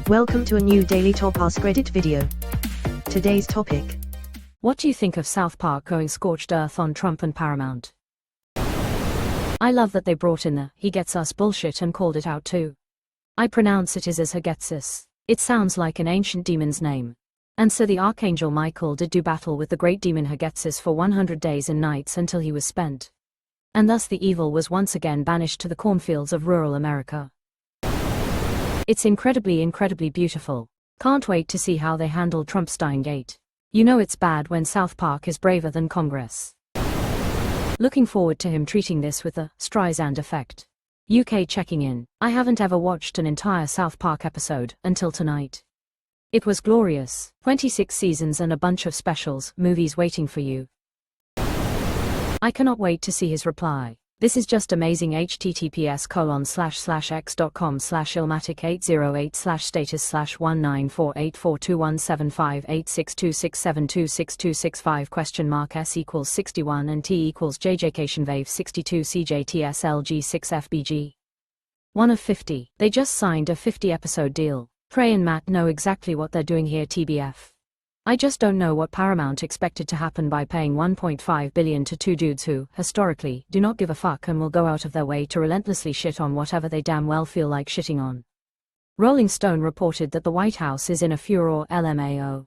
Welcome to a new Daily Top Askreddit video. Today's topic. What do you think of South Park going scorched earth on Trump and Paramount? I love that they brought in the "he gets us" bullshit and called it out too. I pronounce it as Hagetsis. It sounds like an ancient demon's name. And so the Archangel Michael did do battle with the great demon Hagetsis for 100 days and nights until he was spent. And thus the evil was once again banished to the cornfields of rural America. It's incredibly beautiful. Can't wait to see how they handle Trump's dying gate. You know it's bad when South Park is braver than Congress. Looking forward to him treating this with the Streisand effect. UK checking in. I haven't ever watched an entire South Park episode until tonight. It was glorious. 26 seasons and a bunch of specials, movies waiting for you. I cannot wait to see his reply. This is just amazing. https://x.com/illmatic808/status/194842175862665?S=61 and T=JJKShunwave62CJTSLG6FBG. 1 of 50. They just signed a 50-episode deal. Trey and Matt know exactly what they're doing here, TBF. I just don't know what Paramount expected to happen by paying $1.5 billion to two dudes who, historically, do not give a fuck and will go out of their way to relentlessly shit on whatever they damn well feel like shitting on. Rolling Stone reported that the White House is in a furor. LMAO.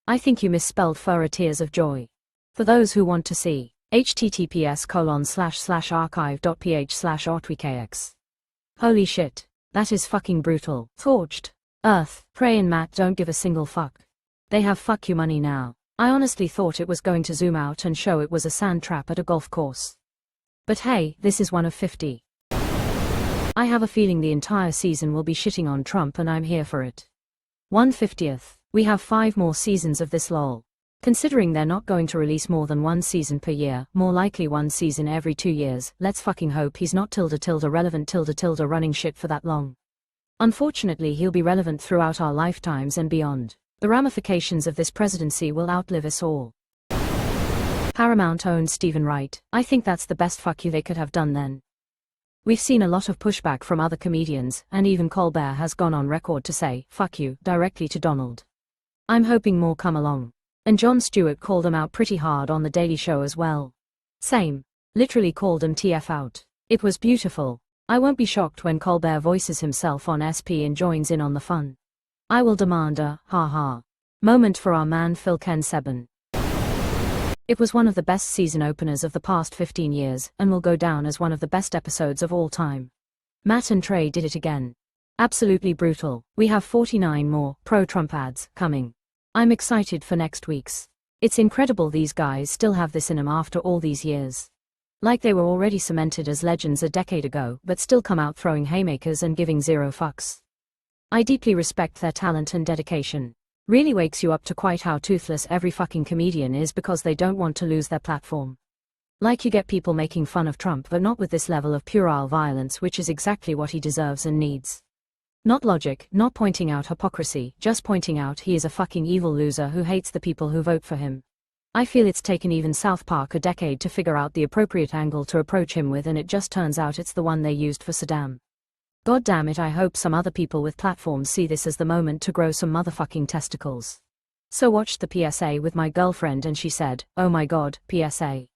I think you misspelled furor. Tears of joy. For those who want to see, https://archive.ph/otwikx. Holy shit. That is fucking brutal. Torched earth. Trey and Matt don't give a single fuck. They have fuck you money now. I honestly thought it was going to zoom out and show it was a sand trap at a golf course. But hey, this is 1 of 50. I have a feeling the entire season will be shitting on Trump and I'm here for it. 1/50th. We have 5 more seasons of this lol. Considering they're not going to release more than 1 season per year, more likely 1 season every 2 years, let's fucking hope he's not ..relevant running shit for that long. Unfortunately he'll be relevant throughout our lifetimes and beyond. The ramifications of this presidency will outlive us all. Paramount owns Stephen Wright. I think that's the best fuck you they could have done then. We've seen a lot of pushback from other comedians, and even Colbert has gone on record to say, fuck you, directly to Donald. I'm hoping more come along. And Jon Stewart called him out pretty hard on The Daily Show as well. Same. Literally called him TF out. It was beautiful. I won't be shocked when Colbert voices himself on SP and joins in on the fun. I will demand a ha-ha moment for our man Phil Ken Sebben. It was one of the best season openers of the past 15 years, and will go down as one of the best episodes of all time. Matt and Trey did it again. Absolutely brutal. We have 49 more pro-Trump ads coming. I'm excited for next week's. It's incredible these guys still have this in them after all these years. Like they were already cemented as legends a decade ago, but still come out throwing haymakers and giving zero fucks. I deeply respect their talent and dedication. Really wakes you up to quite how toothless every fucking comedian is because they don't want to lose their platform. Like you get people making fun of Trump but not with this level of puerile violence, which is exactly what he deserves and needs. Not logic, not pointing out hypocrisy, just pointing out he is a fucking evil loser who hates the people who vote for him. I feel it's taken even South Park a decade to figure out the appropriate angle to approach him with, and it just turns out it's the one they used for Saddam. God damn it, I hope some other people with platforms see this as the moment to grow some motherfucking testicles. So watched the PSA with my girlfriend and she said, oh my god, PSA.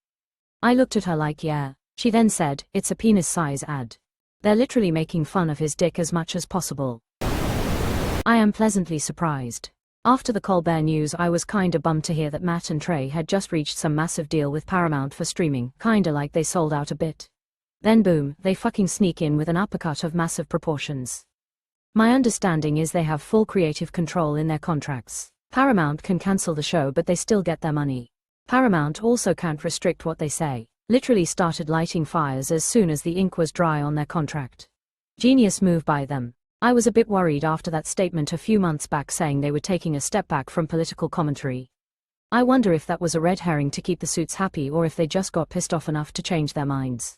I looked at her like yeah. She then said, it's a penis size ad. They're literally making fun of his dick as much as possible. I am pleasantly surprised. After the Colbert news I was kinda bummed to hear that Matt and Trey had just reached some massive deal with Paramount for streaming, kinda like they sold out a bit. Then boom, they fucking sneak in with an uppercut of massive proportions. My understanding is they have full creative control in their contracts. Paramount can cancel the show but they still get their money. Paramount also can't restrict what they say. Literally started lighting fires as soon as the ink was dry on their contract. Genius move by them. I was a bit worried after that statement a few months back saying they were taking a step back from political commentary. I wonder if that was a red herring to keep the suits happy or if they just got pissed off enough to change their minds.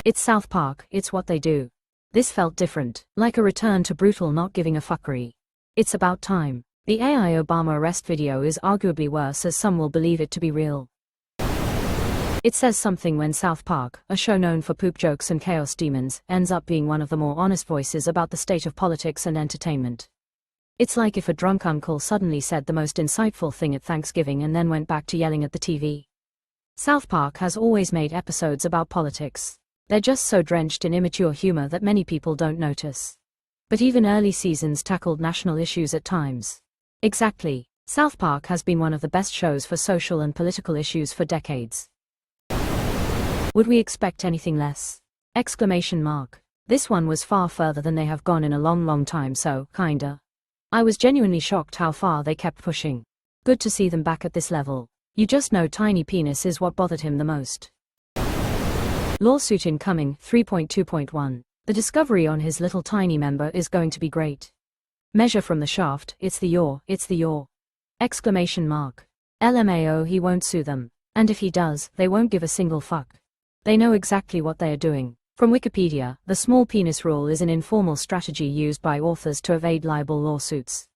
It's South Park, it's what they do. This felt different, like a return to brutal not giving a fuckery. It's about time. The AI Obama arrest video is arguably worse, as some will believe it to be real. It says something when South Park, a show known for poop jokes and chaos demons, ends up being one of the more honest voices about the state of politics and entertainment. It's like if a drunk uncle suddenly said the most insightful thing at Thanksgiving and then went back to yelling at the TV. South Park has always made episodes about politics. They're just so drenched in immature humor that many people don't notice. But even early seasons tackled national issues at times. Exactly. South Park has been one of the best shows for social and political issues for decades. Would we expect anything less? Exclamation mark. This one was far further than they have gone in a long time, so, kinda. I was genuinely shocked how far they kept pushing. Good to see them back at this level. You just know tiny penis is what bothered him the most. Lawsuit incoming 3.2.1. The discovery on his little tiny member is going to be great. Measure from the shaft, it's the yaw. Exclamation mark. LMAO, he won't sue them. And if he does, they won't give a single fuck. They know exactly what they are doing. From Wikipedia, the small penis rule is an informal strategy used by authors to evade libel lawsuits.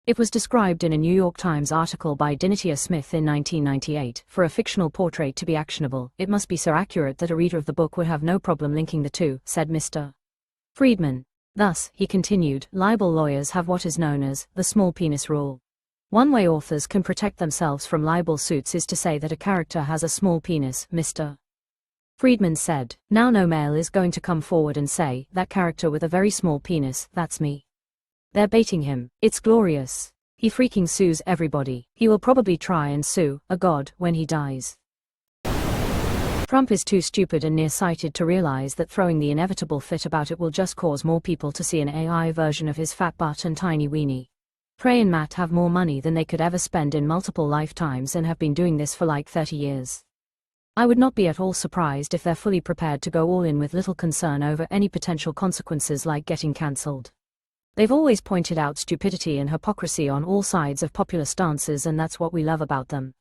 It was described in a New York Times article by Dinitia Smith in 1998. For a fictional portrait to be actionable, it must be so accurate that a reader of the book would have no problem linking the two, said Mr. Friedman. Thus, he continued, libel lawyers have what is known as the small penis rule. One way authors can protect themselves from libel suits is to say that a character has a small penis, Mr. Friedman said. Now no male is going to come forward and say, that character with a very small penis, that's me. They're baiting him. It's glorious. He freaking sues everybody. He will probably try and sue a god when he dies. Trump is too stupid and nearsighted to realize that throwing the inevitable fit about it will just cause more people to see an AI version of his fat butt and tiny weenie. Trey and Matt have more money than they could ever spend in multiple lifetimes and have been doing this for like 30 years. I would not be at all surprised if they're fully prepared to go all in with little concern over any potential consequences like getting cancelled. They've always pointed out stupidity and hypocrisy on all sides of popular stances, and that's what we love about them.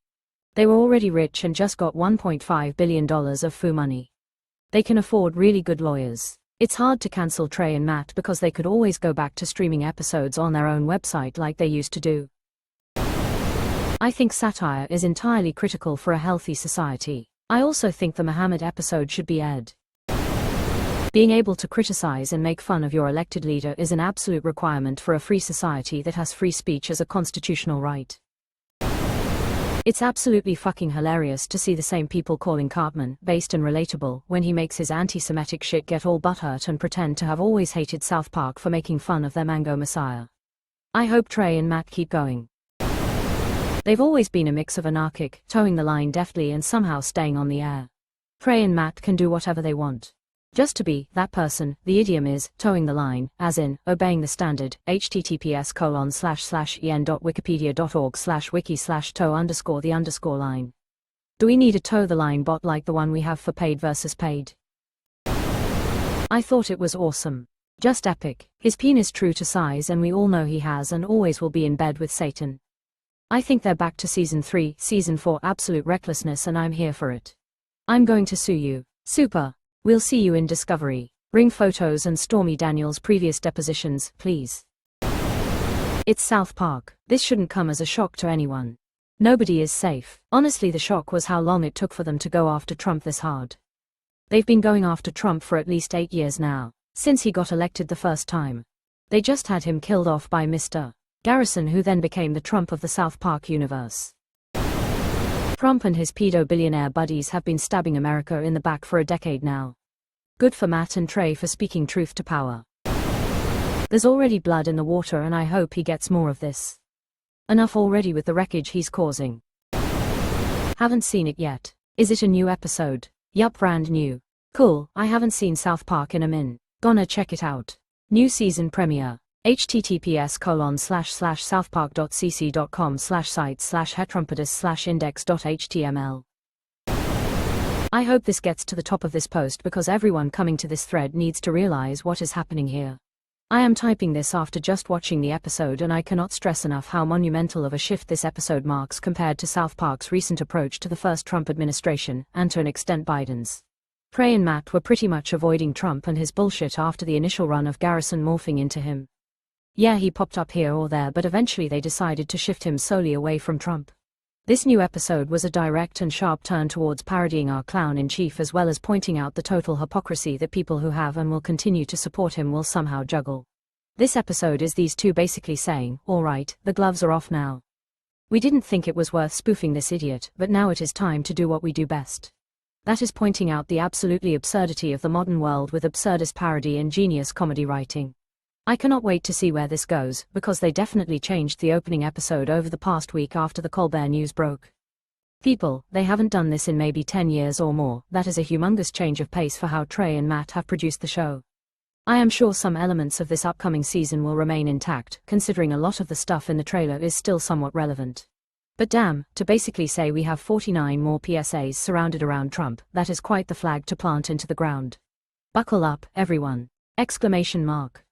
They were already rich and just got $1.5 billion of foo money. They can afford really good lawyers. It's hard to cancel Trey and Matt because they could always go back to streaming episodes on their own website like they used to do. I think satire is entirely critical for a healthy society. I also think the Muhammad episode should be aired. Being able to criticize and make fun of your elected leader is an absolute requirement for a free society that has free speech as a constitutional right. It's absolutely fucking hilarious to see the same people calling Cartman based and relatable when he makes his anti-Semitic shit get all butthurt and pretend to have always hated South Park for making fun of their mango messiah. I hope Trey and Matt keep going. They've always been a mix of anarchic, towing the line deftly and somehow staying on the air. Trey and Matt can do whatever they want. Just to be that person. The idiom is towing the line, as in obeying the standard. https://en.wikipedia.org/wiki/tow_the_line. Do we need a toe the line bot like the one we have for paid versus paid? I thought it was awesome. Just epic. His penis true to size, and we all know he has and always will be in bed with Satan. I think they're back to season 3, season 4 absolute recklessness, and I'm here for it. I'm going to sue you. Super. We'll see you in Discovery. Bring photos and Stormy Daniels' previous depositions, please. It's South Park. This shouldn't come as a shock to anyone. Nobody is safe. Honestly, the shock was how long it took for them to go after Trump this hard. They've been going after Trump for at least 8 years now, since he got elected the first time. They just had him killed off by Mr. Garrison, who then became the Trump of the South Park universe. Trump and his pedo-billionaire buddies have been stabbing America in the back for a decade now. Good for Matt and Trey for speaking truth to power. There's already blood in the water, and I hope he gets more of this. Enough already with the wreckage he's causing. Haven't seen it yet. Is it a new episode? Yup, brand new. Cool, I haven't seen South Park in a min. Gonna check it out. New season premiere. https://southpark.cc.com/site/hetrumpetus/index.html. I hope this gets to the top of this post because everyone coming to this thread needs to realize what is happening here. I am typing this after just watching the episode, and I cannot stress enough how monumental of a shift this episode marks compared to South Park's recent approach to the first Trump administration, and to an extent Biden's. Trey and Matt were pretty much avoiding Trump and his bullshit after the initial run of Garrison morphing into him. Yeah, he popped up here or there, but eventually they decided to shift him solely away from Trump. This new episode was a direct and sharp turn towards parodying our clown-in-chief as well as pointing out the total hypocrisy that people who have and will continue to support him will somehow juggle. This episode is these two basically saying, alright, the gloves are off now. We didn't think it was worth spoofing this idiot, but now it is time to do what we do best. That is pointing out the absolutely absurdity of the modern world with absurdist parody and genius comedy writing. I cannot wait to see where this goes, because they definitely changed the opening episode over the past week after the Colbert news broke. People, they haven't done this in maybe 10 years or more. That is a humongous change of pace for how Trey and Matt have produced the show. I am sure some elements of this upcoming season will remain intact, considering a lot of the stuff in the trailer is still somewhat relevant. But damn, to basically say we have 49 more PSAs surrounded around Trump, that is quite the flag to plant into the ground. Buckle up, everyone! Exclamation mark.